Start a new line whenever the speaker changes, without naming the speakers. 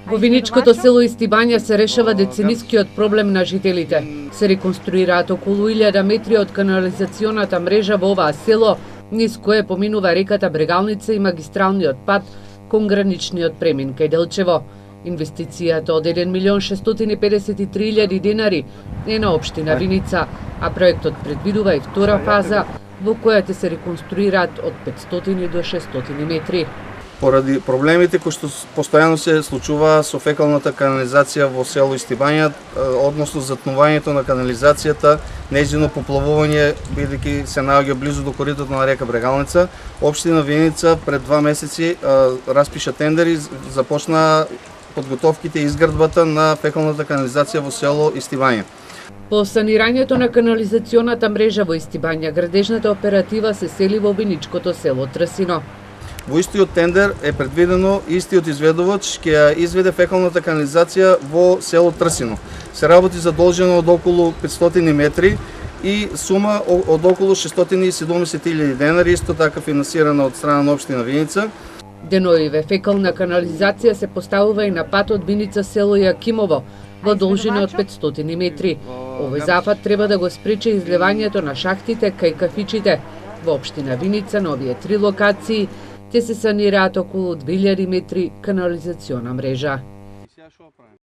Во Виничкото село Истибања се решава деценискиот проблем на жителите. Се реконструираат околу 1000 метри од канализационата мрежа во оваа село, низ кое поминува реката Брегалница и магистралниот пат кон граничниот премин кај Делчево. Инвестицијата од 1.653.000 денари е на општина Виница, а проектот предвидува и втора фаза во која ќе се реконструираат од 500 до 600 метри.
Поради проблемите кои што постојано се случува со фекалната канализација во село Истибања, односно затнувањето на канализацијата, нејзино поплавување бидејќи се наоѓа близу до коритото на река Брегалница, општина Виница пред 2 месеци распиша тендери, започна подготовките и изградбата на фекалната канализација во село Истибања.
По санирањето на канализационата мрежа во Истибања, градежната оператива се сели во Виничкото село Трсино.
Во истиот тендер е предвидено истиот изведувач ќе ја изведе фекалната канализација во село Трсино. Се работи за должина од околу 500 метри и сума од околу 670.000 денари, исто така финансирана од страна на општина Виница.
Деновиве фекална канализација се поставува и на патот Виница село Јакимово, во должина од 500 метри. Овој зафат треба да го спречи излевањето на шахтите кај кафичите. Во општина Виница на овие 3 локации ќе се санираат околу 2000 метри канализациона мрежа.